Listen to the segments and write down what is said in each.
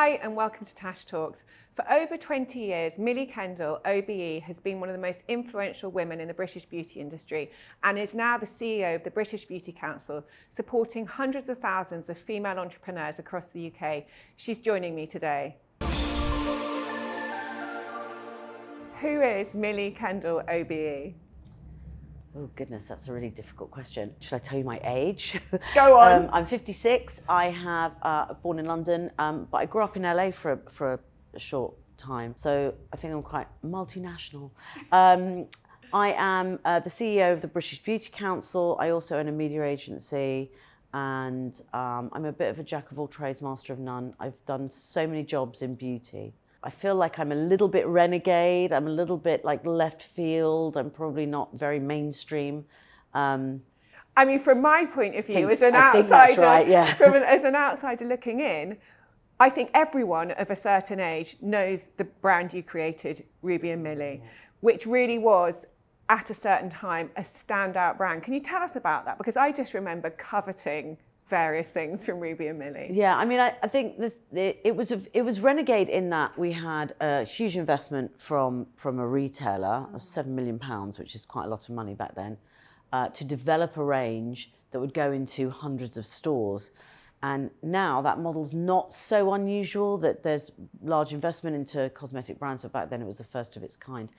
Hi and welcome to Tash Talks. For over 20 years, Millie Kendall OBE has been one of the most influential women in the British beauty industry and is now the CEO of the British Beauty Council, supporting hundreds of thousands of female entrepreneurs across the UK. She's joining me today. Who is Millie Kendall OBE? Oh goodness, that's a really difficult question. Should I tell you my age? Go on. I'm 56. I have born in London, but I grew up in LA for a short time. So I think I'm quite multinational. I am the CEO of the British Beauty Council. I also own a media agency, and I'm a bit of a jack of all trades, master of none. I've done so many jobs in beauty. I feel like I'm a little bit renegade. I'm a little bit like left field. I'm probably not very mainstream. I mean, from my point of view, as an outsider, right, yeah. As an outsider looking in, I think everyone of a certain age knows the brand you created, Ruby and Millie, which really was, at a certain time, a standout brand. Can you tell us about that? Because I just remember coveting various things from Ruby and Millie. Yeah, I mean, I think it was renegade in that we had a huge investment from a retailer of £7 million, which is quite a lot of money back then, to develop a range that would go into hundreds of stores. And now that model's not so unusual, that there's large investment into cosmetic brands, but back then it was the first of its kind.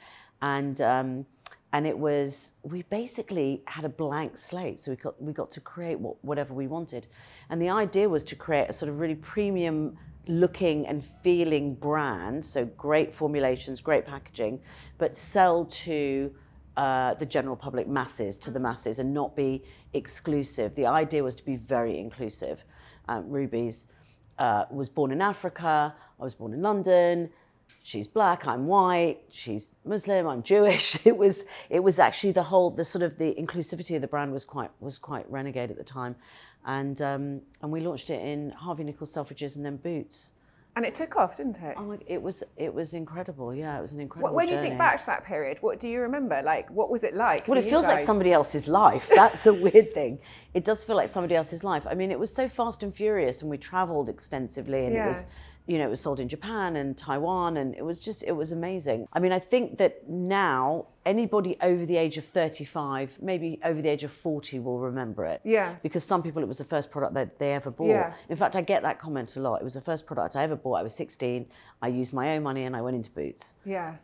And it was, we basically had a blank slate, so we got to create whatever we wanted. And the idea was to create a sort of really premium looking and feeling brand, so great formulations, great packaging, but sell to the general public masses, to the masses, and not be exclusive. The idea was to be very inclusive. Ruby's was born in Africa, I was born in London. She's black, I'm white, she's Muslim, I'm Jewish. It was actually the inclusivity of the brand was quite renegade at the time. And we launched it in Harvey Nichols, Selfridges, and then Boots. And it took off, didn't it? Oh, it was incredible. Yeah, it was an incredible When journey. you think back to that period, what do you remember? Like, what was it like? Well, it feels like somebody else's life. That's the weird thing. It does feel like somebody else's life. I mean, it was so fast and furious, and we traveled extensively, and it was, it was sold in Japan and Taiwan, and it was amazing. I mean, I think that now anybody over the age of 35, maybe over the age of 40 will remember it. Yeah. Because some people, it was the first product that they ever bought. Yeah. In fact, I get that comment a lot. It was the first product I ever bought. I was 16. I used my own money and I went into Boots. Yeah.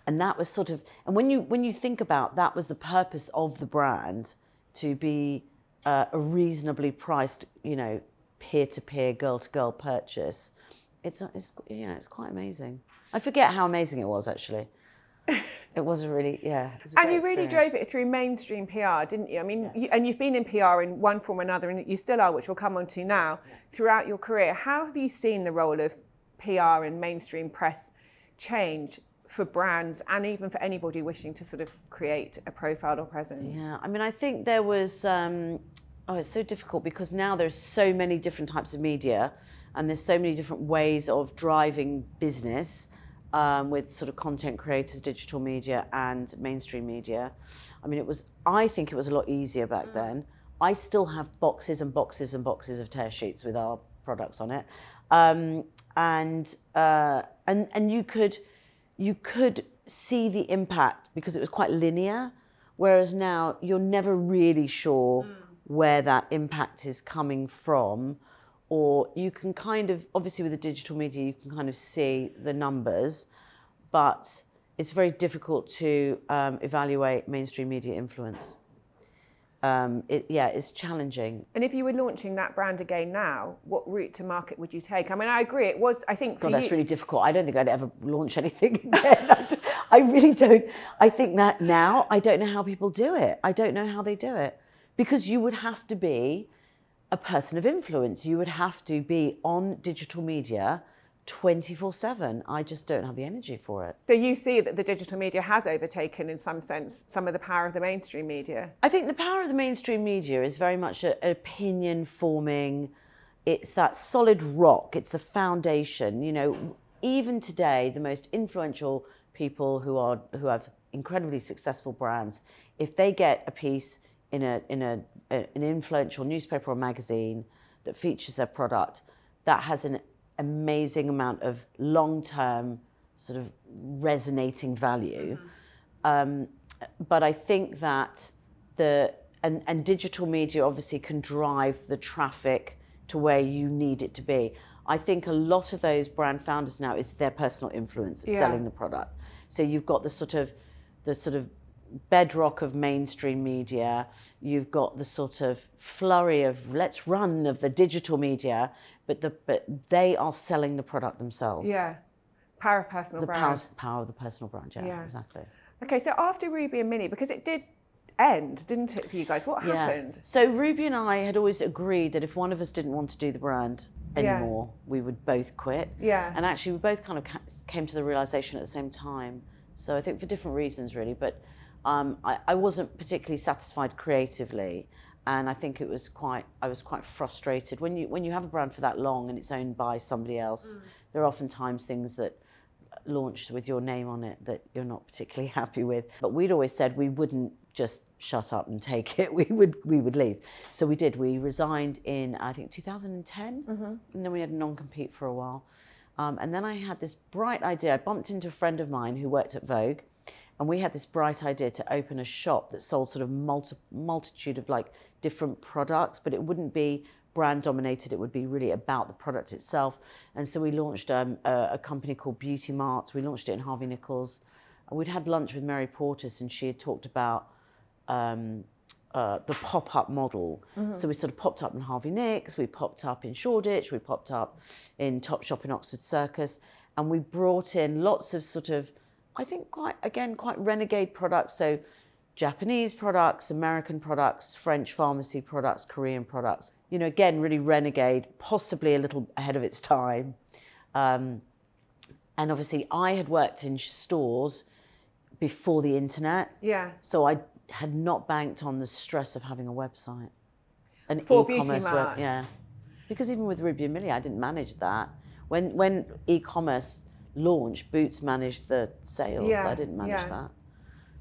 And that was sort of, and when you think about that was the purpose of the brand, to be a reasonably priced, peer-to-peer, girl-to-girl purchase. It's quite amazing. I forget how amazing it was, actually. It was a really, it was a And you great really experience. drove it through mainstream PR, didn't you? I mean, and you've been in PR in one form or another, and you still are, which we'll come on to now, throughout your career. How have you seen the role of PR and mainstream press change for brands and even for anybody wishing to sort of create a profile or presence? Yeah, I mean, I think there was, it's so difficult because now there's so many different types of media and there's so many different ways of driving business with sort of content creators, digital media and mainstream media. I mean, I think it was a lot easier back then. I still have boxes and boxes and boxes of tear sheets with our products on it. And you could see the impact because it was quite linear, whereas now you're never really sure where that impact is coming from, or you can kind of, obviously with the digital media, you can kind of see the numbers, but it's very difficult to evaluate mainstream media influence. It's challenging. And if you were launching that brand again now, what route to market would you take? I mean, I agree, it was, I think for you... That's really difficult. I don't think I'd ever launch anything again. I really don't. I think that now, I don't know how people do it. I don't know how they do it. Because you would have to be a person of influence. You would have to be on digital media 24/7. I just don't have the energy for it. So you see that the digital media has overtaken, in some sense, some of the power of the mainstream media? I think the power of the mainstream media is very much an opinion forming. It's that solid rock. It's the foundation. Even today, the most influential people who have incredibly successful brands, if they get a piece in an influential newspaper or magazine that features their product, that has amazing amount of long-term sort of resonating value. But I think that and digital media obviously can drive the traffic to where you need it to be. I think a lot of those brand founders now, it's their personal influence selling the product. So you've got the sort of bedrock of mainstream media, you've got the sort of flurry of let's run of the digital media, but they are selling the product themselves. Yeah, power of personal brand. Power of the personal brand, yeah, exactly. Okay, so after Ruby and Millie, because it did end, didn't it, for you guys? What happened? So Ruby and I had always agreed that if one of us didn't want to do the brand anymore, we would both quit. Yeah. And actually, we both kind of came to the realization at the same time. So I think for different reasons, really. But I wasn't particularly satisfied creatively, and I think I was quite frustrated. When you have a brand for that long and it's owned by somebody else, there are oftentimes things that launched with your name on it that you're not particularly happy with. But we'd always said we wouldn't just shut up and take it. We would leave. So we did. We resigned in, I think, 2010, and then we had a non-compete for a while. And then I had this bright idea. I bumped into a friend of mine who worked at Vogue, and we had this bright idea to open a shop that sold sort of multitude of like different products, but it wouldn't be brand dominated. It would be really about the product itself. And so we launched a company called Beauty Mart. We launched it in Harvey Nichols. We'd had lunch with Mary Portas, and she had talked about the pop-up model. So we sort of popped up in Harvey Nicks, we popped up in Shoreditch, we popped up in Topshop in Oxford Circus, and we brought in lots of sort of, I think quite renegade products. So Japanese products, American products, French pharmacy products, Korean products. You know, again, really renegade, possibly a little ahead of its time. And obviously I had worked in stores before the internet. Yeah. So I had not banked on the stress of having a website. An For e-commerce Beauty Mart. yeah. Because even with Ruby and Millie, I didn't manage that. When e-commerce launched, Boots managed the sales. I didn't manage that.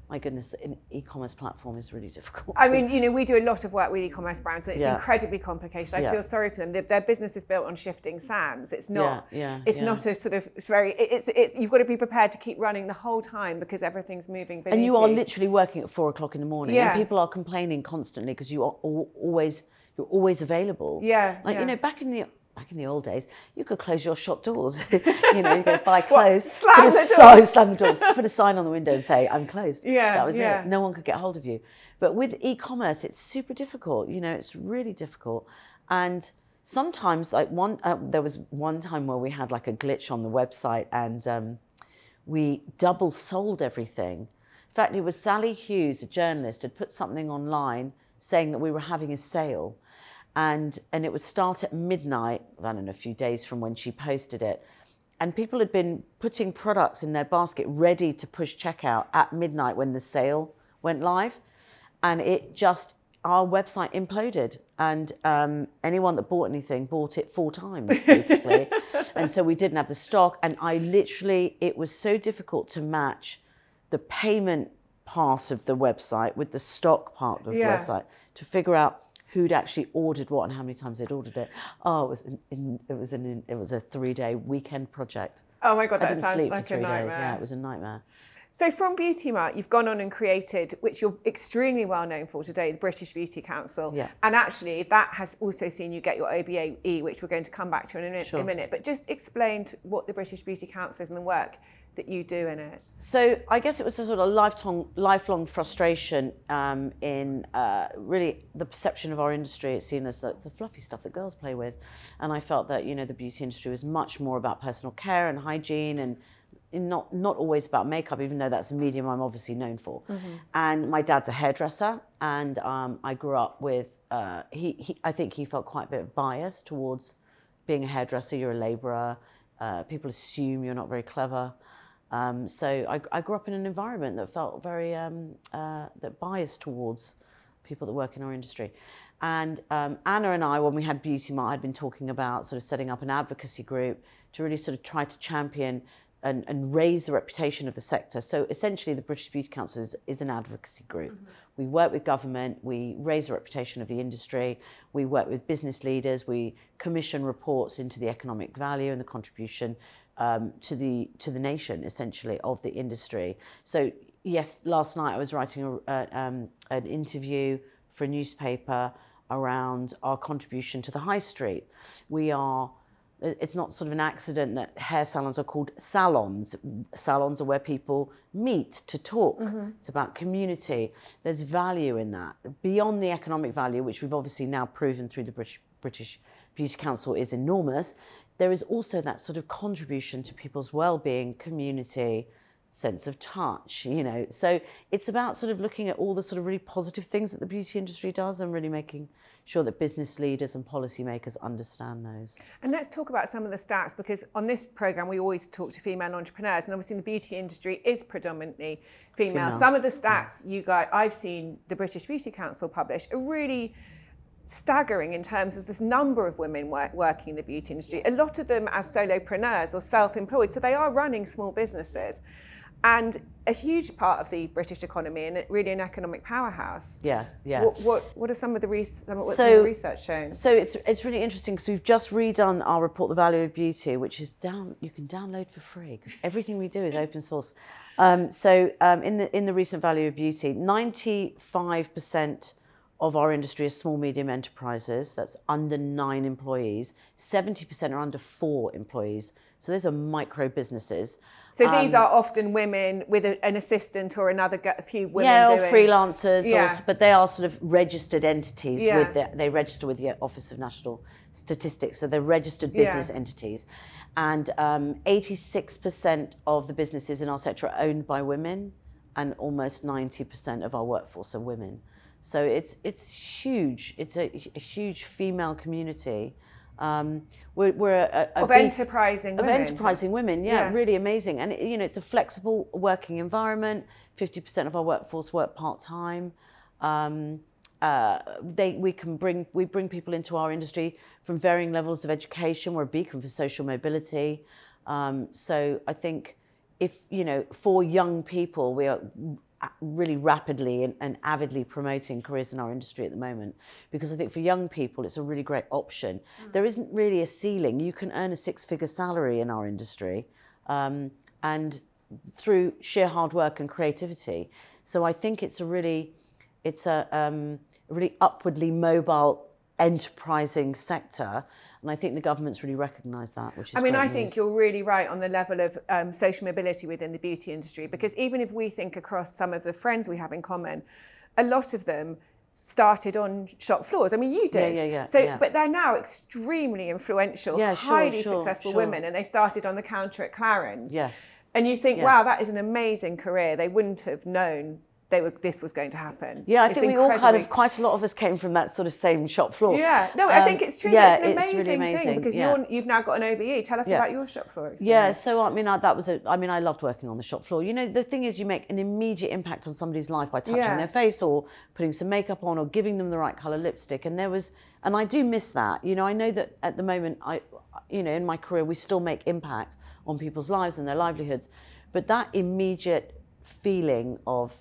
My goodness, an e-commerce platform is really difficult. I mean, you know, we do a lot of work with e-commerce brands, and it's incredibly complicated. I feel sorry for them. Their business is built on shifting sands. It's not. It's not a sort of. It's very. It's. You've got to be prepared to keep running the whole time because everything's moving beneath and you are literally working at 4 o'clock in the morning. Yeah. And people are complaining constantly because you're always available. Yeah. Like you know, back in the old days, you could close your shop doors. You know, you go buy clothes, slam the doors, put a sign on the window and say, I'm closed. Yeah, that was it. No one could get hold of you. But with e-commerce, it's super difficult. You know, it's really difficult. And sometimes, like there was one time where we had like a glitch on the website, and we double sold everything. In fact, it was Sally Hughes, a journalist, had put something online saying that we were having a sale. And it would start at midnight, I don't know, a few days from when she posted it. And people had been putting products in their basket ready to push checkout at midnight when the sale went live. And our website imploded. And anyone that bought anything bought it 4 times, basically. And so we didn't have the stock. And it was so difficult to match the payment part of the website with the stock part of the website to figure out who'd actually ordered what and how many times they'd ordered it. Oh, it was a 3-day weekend project. Oh my God, that sounds sounds sleep like for 3 a nightmare. days. Yeah, it was a nightmare. So from Beauty Mart, you've gone on and created, which you're extremely well known for today, the British Beauty Council. Yeah. And actually, that has also seen you get your OBE, which we're going to come back to in a minute. But just explain what the British Beauty Council is and the work that you do in it. So I guess it was a sort of lifelong frustration in really the perception of our industry. It's seen as the fluffy stuff that girls play with. And I felt that, you know, the beauty industry was much more about personal care and hygiene and not always about makeup, even though that's a medium I'm obviously known for. And my dad's a hairdresser, and I grew up with, I think he felt quite a bit of bias towards being a hairdresser. You're a labourer, people assume you're not very clever. So I grew up in an environment that felt very that biased towards people that work in our industry. And Anna and I, when we had Beauty Mart, had been talking about sort of setting up an advocacy group to really sort of try to champion and raise the reputation of the sector. So essentially the British Beauty Council is an advocacy group. We work with government, we raise the reputation of the industry, we work with business leaders, we commission reports into the economic value and the contribution to the nation, essentially, of the industry. So yes, last night I was writing an interview for a newspaper around our contribution to the high street. It's not sort of an accident that hair salons are called salons. Salons are where people meet to talk. It's about community. There's value in that. Beyond the economic value, which we've obviously now proven through the British Beauty Council is enormous, there is also that sort of contribution to people's well-being, community, sense of touch, So it's about sort of looking at all the sort of really positive things that the beauty industry does and really making sure that business leaders and policymakers understand those. And let's talk about some of the stats, because on this programme we always talk to female entrepreneurs, and obviously the beauty industry is predominantly female. Some of the stats I've seen the British Beauty Council publish are really staggering in terms of this number of women working in the beauty industry, a lot of them as solopreneurs or self-employed, so they are running small businesses. And a huge part of the British economy and really an economic powerhouse. Yeah. What are some of the research shown? So it's really interesting because we've just redone our report, The Value of Beauty, which is you can download for free because everything we do is open source. In the recent Value of Beauty, 95% of our industry is small, medium enterprises. That's under 9 employees. 70% are under 4 employees. So those are micro businesses. So these are often women with an assistant or a few women doing... or freelancers, but they are sort of registered entities. They register with the Office of National Statistics, so they're registered business entities. And 86% of the businesses in our sector are owned by women, and almost 90% of our workforce are women. So it's huge. It's a huge female community. We're of enterprising women. Really amazing. And it's a flexible working environment. 50% of our workforce work part-time. We bring people into our industry from varying levels of education. We're a beacon for social mobility. So I think for young people, we are really rapidly and avidly promoting careers in our industry at the moment, because I think for young people it's a really great option. There isn't really a ceiling. You can earn a 6-figure salary in our industry, and through sheer hard work and creativity. So I think it's a really upwardly mobile, enterprising sector. And I think the government's really recognised that, which is great news. Think you're really right on the level of social mobility within the beauty industry, because even if we think across some of the friends we have in common, a lot of them started on shop floors. I mean, you did. But they're now extremely influential, highly successful women, and they started on the counter at Clarins. And you think, wow, that is an amazing career. They wouldn't have known this was going to happen. I think we all quite a lot of us came from that sort of same shop floor. I think it's true. It's an amazing thing, because you've now got an OBE. Tell us about your shop floor experience. So I loved working on the shop floor. The thing is, you make an immediate impact on somebody's life by touching their face or putting some makeup on or giving them the right colour lipstick. And I do miss that. I know that at the moment, in my career, we still make impact on people's lives and their livelihoods. But that immediate feeling of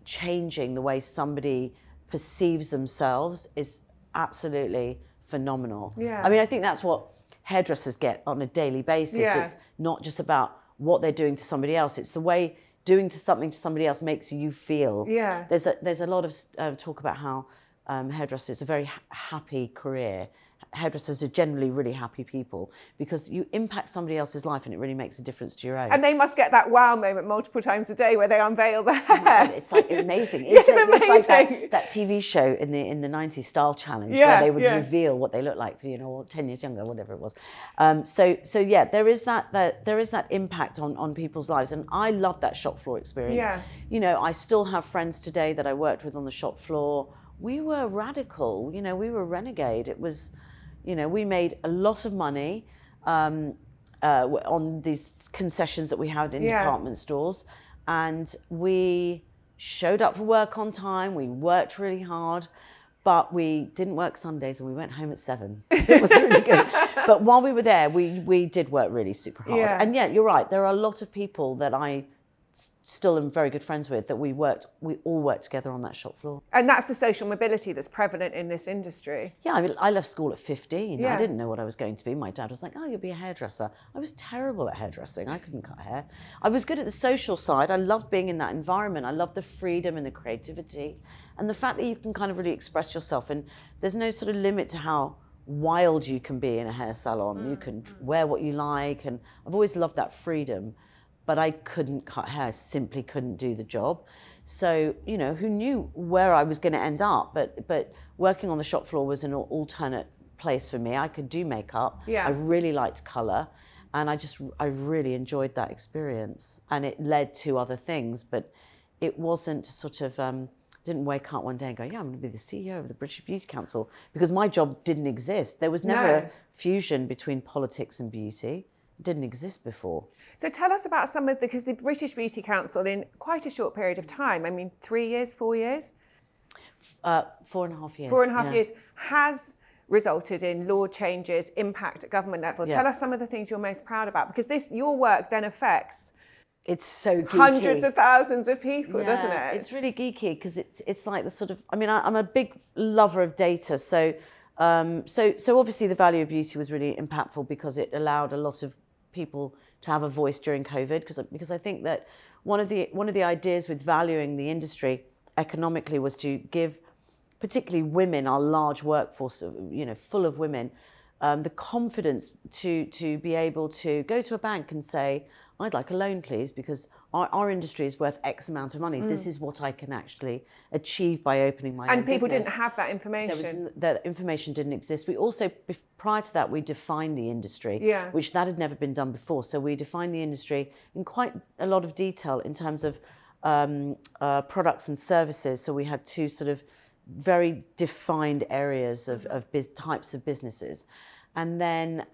changing the way somebody perceives themselves is absolutely phenomenal. I think that's what hairdressers get on a daily basis. It's not just about what they're doing to somebody else. It's the way doing something to somebody else makes you feel. There's a lot of talk about how hairdressers is a very happy career. Hairdressers are generally really happy people because you impact somebody else's life and it really makes a difference to your own. And they must get that wow moment multiple times a day where they unveil their hair. It's like amazing. It's like that TV show in the 90s, Style Challenge, where they would reveal what they look like, 10 years younger, whatever it was. There is that impact on people's lives, and I love that shop floor experience. I still have friends today that I worked with on the shop floor. We were radical, we were renegade. It was, we made a lot of money on these concessions that we had in department stores, and we showed up for work on time. We worked really hard, But we didn't work Sundays and we went home at 7. It was really good. But while we were there, we did work really super hard. Yeah. And yeah, you're right. There are a lot of people that I still am very good friends with that we all worked together on that shop floor. And that's the social mobility that's prevalent in this industry. Yeah, I mean, I left school at 15. Yeah. I didn't know what I was going to be. My dad was like, oh, you'll be a hairdresser. I was terrible at hairdressing. I couldn't cut hair. I was good at the social side. I loved being in that environment. I loved the freedom and the creativity and the fact that you can kind of really express yourself. And there's no sort of limit to how wild you can be in a hair salon. You can wear what you like. And I've always loved that freedom. But I couldn't cut hair. I simply couldn't do the job. So, you know, who knew where I was going to end up? But working on the shop floor was an alternate place for me. I could do makeup. Yeah. I really liked colour. And I really enjoyed that experience. And it led to other things. But it wasn't sort of, didn't wake up one day and go, yeah, I'm going to be the CEO of the British Beauty Council. Because my job didn't exist. There was never a fusion between politics and beauty. Didn't exist before. So tell us about some of because the British Beauty Council in quite a short period of time, I mean 3 years, 4 years? 4.5 years. 4.5 years has resulted in law changes, impact at government level. Yeah. Tell us some of the things you're most proud about because your work then affects it's so geeky. Hundreds of thousands of people, doesn't it? It's really geeky because it's like the sort of, I mean, I'm a big lover of data. So obviously the value of beauty was really impactful because it allowed a lot of people to have a voice during COVID, because I think that one of the ideas with valuing the industry economically was to give particularly women, our large workforce, you know, full of women, the confidence to be able to go to a bank and say, I'd like a loan, please, because our industry is worth X amount of money. This is what I can actually achieve by opening my own business. And people didn't have that information. That information didn't exist. We also, prior to that, we defined the industry, which that had never been done before. So we defined the industry in quite a lot of detail in terms of products and services. So we had two sort of very defined areas of types of businesses. And then,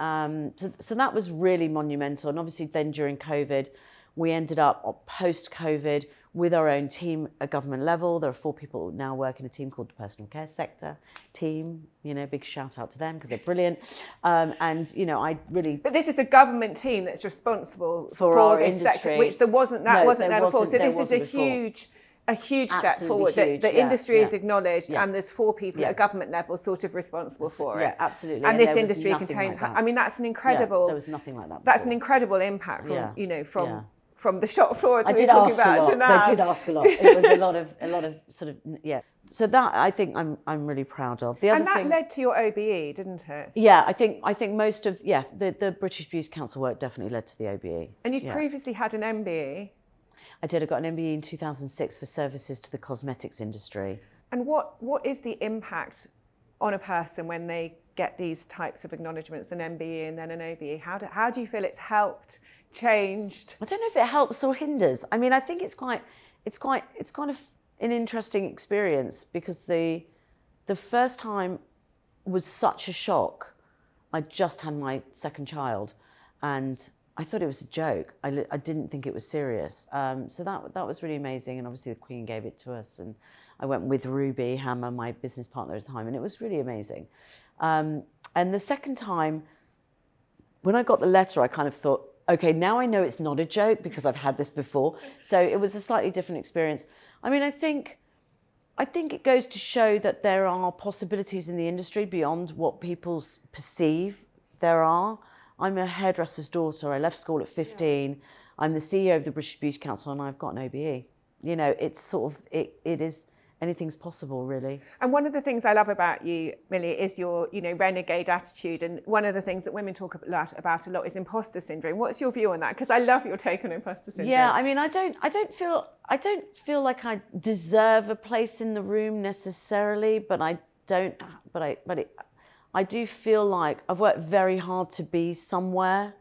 so that was really monumental. And obviously then during COVID, we ended up post-COVID with our own team at government level. There are 4 people now work in a team called the Personal Care Sector Team. You know, big shout out to them because they're brilliant. And, you know, I really... But this is a government team that's responsible for our this industry. Sector, which wasn't there before. So this is a huge step forward. Huge, the industry is acknowledged and there's 4 people at a government level sort of responsible for it. Yeah, absolutely. And this industry contains, like I mean, that's an incredible... there was nothing like that before. That's an incredible impact from, you know, from the shop floor as we were talking about to now. They did ask a lot. It was a lot of sort of, So that I think I'm really proud of. The other and that thing, led to your OBE, didn't it? Yeah, I think most of, the British Beauty Council work definitely led to the OBE. And you'd previously had an MBE. I did. I got an MBE in 2006 for services to the cosmetics industry. And what is the impact on a person when they get these types of acknowledgements, an MBE and then an OBE? How do you feel it's helped, changed? I don't know if it helps or hinders. I mean, I think it's kind of an interesting experience because the first time was such a shock. I just had my second child, and I thought it was a joke. I didn't think it was serious. So that was really amazing. And obviously the Queen gave it to us. And I went with Ruby Hammer, my business partner at the time, and it was really amazing. And the second time, when I got the letter, I kind of thought, okay, now I know it's not a joke because I've had this before. So it was a slightly different experience. I mean, I think it goes to show that there are possibilities in the industry beyond what people perceive there are. I'm a hairdresser's daughter. I left school at 15. I'm the CEO of the British Beauty Council and I've got an OBE. You know, it's sort of, it is, anything's possible really. And one of the things I love about you, Millie, is your, you know, renegade attitude. And one of the things that women talk about a lot is imposter syndrome. What's your view on that? Because I love your take on imposter syndrome. Yeah, I mean, I don't feel like I deserve a place in the room necessarily, but I do feel like I've worked very hard to be somewhere.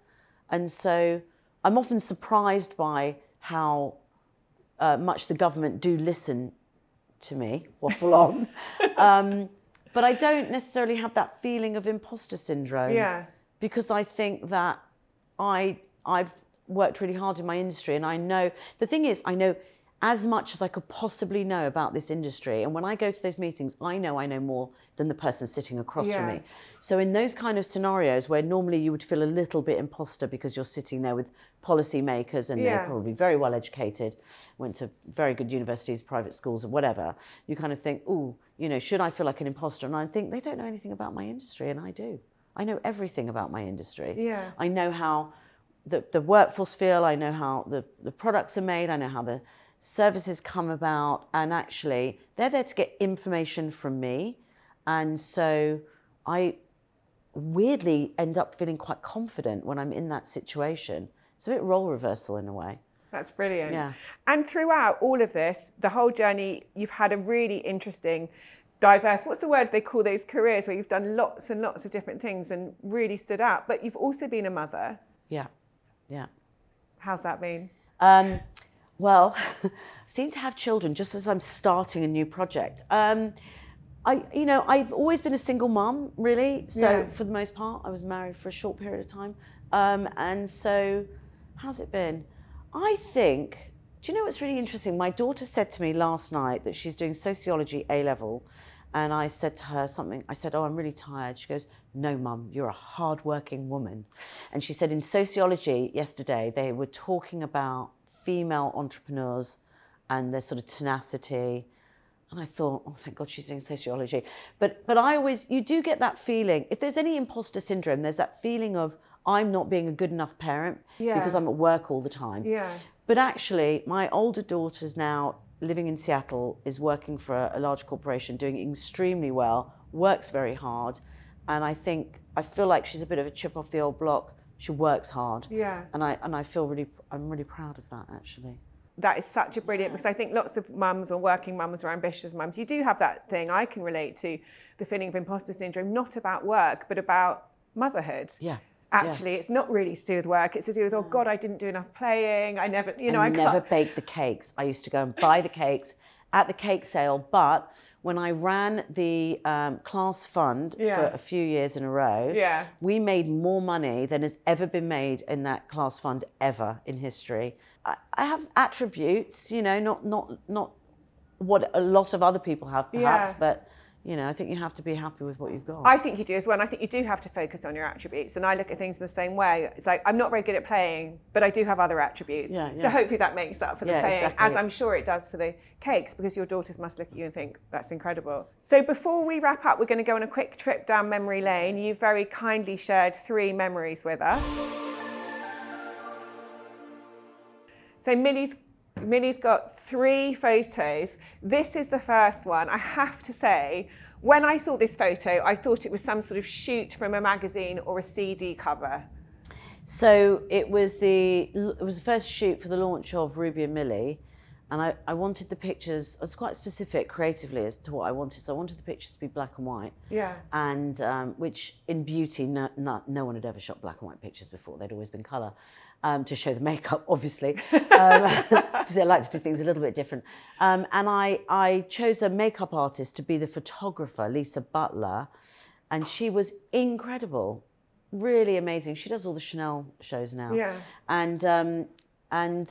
And so I'm often surprised by how much the government do listen to me, waffle on. But I don't necessarily have that feeling of imposter syndrome. Yeah. Because I think that I've worked really hard in my industry and I know, the thing is, I know as much as I could possibly know about this industry. And when I go to those meetings, I know more than the person sitting across from me. So in those kind of scenarios where normally you would feel a little bit imposter because you're sitting there with policymakers and they're probably very well educated, went to very good universities, private schools or whatever, you kind of think, oh, you know, should I feel like an imposter? And I think they don't know anything about my industry, and I do. I know everything about my industry. Yeah. I know how the workforce feel, I know how the products are made, I know how the services come about, and actually they're there to get information from me. And so I weirdly end up feeling quite confident when I'm in that situation. It's a bit role reversal in a way. That's brilliant. Yeah. And throughout all of this, the whole journey, you've had a really interesting, diverse, what's the word they call those careers, where you've done lots and lots of different things and really stood out. But you've also been a mother. Yeah, yeah. How's that been? Well, I seem to have children just as I'm starting a new project. I've always been a single mum, really. So for the most part, I was married for a short period of time. And so, how's it been? I think, do you know what's really interesting? My daughter said to me last night that she's doing sociology A-level. And I said to her something, I said, oh, I'm really tired. She goes, no, Mum, you're a hardworking woman. And she said in sociology yesterday, they were talking about female entrepreneurs and their sort of tenacity. And I thought, oh, thank God she's doing sociology. But I always, you do get that feeling, if there's any imposter syndrome, there's that feeling of I'm not being a good enough parent because I'm at work all the time. Yeah. But actually, my older daughter's now living in Seattle, is working for a large corporation, doing extremely well, works very hard. And I feel like she's a bit of a chip off the old block. She works hard. Yeah. And I'm really proud of that, actually. That is such a brilliant, because I think lots of mums or working mums or ambitious mums, you do have that thing. I can relate to the feeling of imposter syndrome, not about work, but about motherhood. Yeah. Actually, it's not really to do with work. It's to do with, oh God, I didn't do enough playing. I never baked the cakes. I used to go and buy the cakes at the cake sale. But when I ran the class fund for a few years in a row, we made more money than has ever been made in that class fund ever in history. I have attributes, not what a lot of other people have perhaps, but I think you have to be happy with what you've got. I think you do as well. And I think you do have to focus on your attributes. And I look at things in the same way. It's like, I'm not very good at playing, but I do have other attributes. So hopefully that makes up for the playing, exactly. As I'm sure it does for the cakes, because your daughters must look at you and think, that's incredible. So before we wrap up, we're going to go on a quick trip down memory lane. You've very kindly shared 3 memories with us. So Millie's got 3 photos. This is the first one. I have to say, when I saw this photo, I thought it was some sort of shoot from a magazine or a CD cover. So it was the first shoot for the launch of Ruby and Millie, and I wanted the pictures. I was quite specific creatively as to what I wanted. So I wanted the pictures to be black and white. Yeah. And which in beauty, no one had ever shot black and white pictures before. They'd always been colour. To show the makeup, obviously, because I like to do things a little bit different. And I chose a makeup artist to be the photographer, Lisa Butler, and she was incredible, really amazing. She does all the Chanel shows now. Yeah. And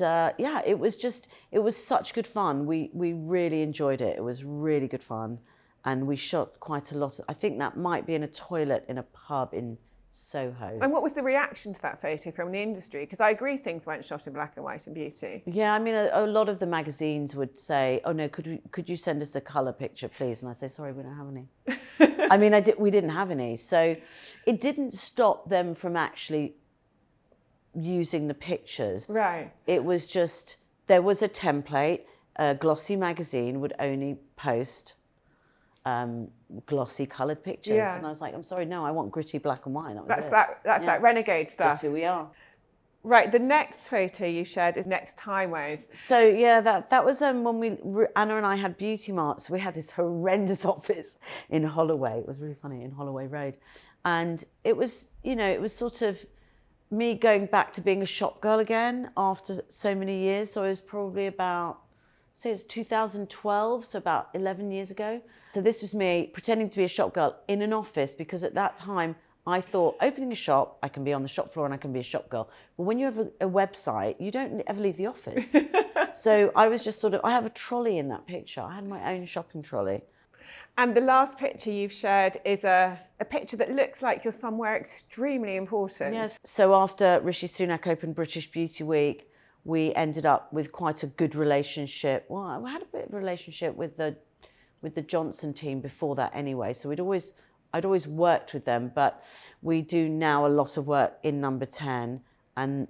it was such good fun. We really enjoyed it. It was really good fun, and we shot quite a lot. I think that might be in a toilet in a pub in Soho. And what was the reaction to that photo from the industry? Because I agree things weren't shot in black and white in beauty. Yeah, I mean, a lot of the magazines would say, oh no, could you send us a colour picture, please? And I say, sorry, we don't have any. I mean, we didn't have any. So it didn't stop them from actually using the pictures. Right. It was just, there was a template. A glossy magazine would only post glossy coloured pictures, and I was like, I'm sorry, no, I want gritty black and white. That's that renegade stuff. Just who we are. Right, the next photo you shared is next Timeways. So yeah, that was when Anna and I had beauty marts. We had this horrendous office in Holloway. It was really funny, in Holloway Road, and it was it was sort of me going back to being a shop girl again after so many years. So it was probably about, say it's 2012, so about 11 years ago. So this was me pretending to be a shop girl in an office, because at that time I thought opening a shop, I can be on the shop floor and I can be a shop girl. But when you have a website, you don't ever leave the office. So I was just I have a trolley in that picture. I had my own shopping trolley. And the last picture you've shared is a picture that looks like you're somewhere extremely important. Yes. So after Rishi Sunak opened British Beauty Week, we ended up with quite a good relationship. Well, I had a bit of a relationship with the Johnson team before that anyway. So I'd always worked with them, but we do now a lot of work in Number 10, and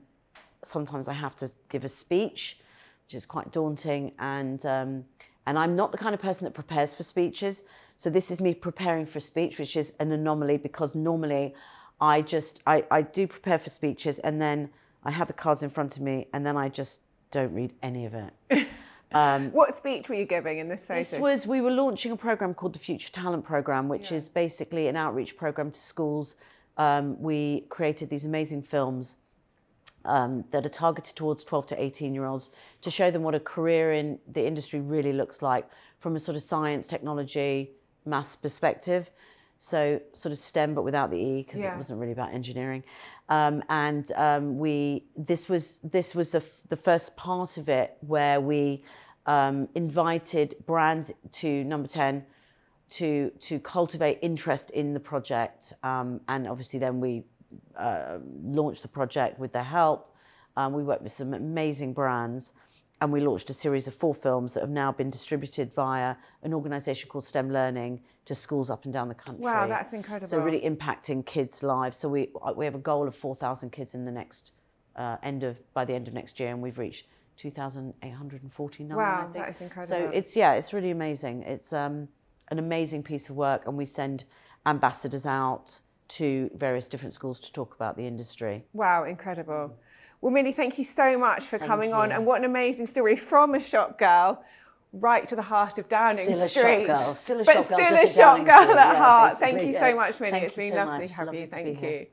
sometimes I have to give a speech, which is quite daunting, and I'm not the kind of person that prepares for speeches. So this is me preparing for a speech, which is an anomaly, because normally I do prepare for speeches and then I have the cards in front of me and then I just don't read any of it. What speech were you giving in this photo? We were launching a program called the Future Talent Program, which is basically an outreach program to schools. We created these amazing films that are targeted towards 12 to 18-year-olds to show them what a career in the industry really looks like from a sort of science, technology, maths perspective. So sort of STEM, but without the E, because it wasn't really about engineering. This was the first part of it, where we invited brands to Number 10 to cultivate interest in the project, and obviously then we launched the project with their help. We worked with some amazing brands, and we launched a series of 4 films that have now been distributed via an organisation called STEM Learning to schools up and down the country. Wow, that's incredible. So really impacting kids' lives. So we have a goal of 4,000 kids in the next by the end of next year, and we've reached 2,849. Wow, I think. that is incredible. So it's really amazing. It's an amazing piece of work, and we send ambassadors out to various different schools to talk about the industry. Wow, incredible. Well, Millie, thank you so much for coming on, you. and what an amazing story, from a shop girl right to the heart of Downing Street. Still a but shop girl, still just a shop girl Downing at Street. heart. Yeah, Thank you so much, Millie. Thank It's you been so lovely much. to have you. Lovely to be Thank here. you.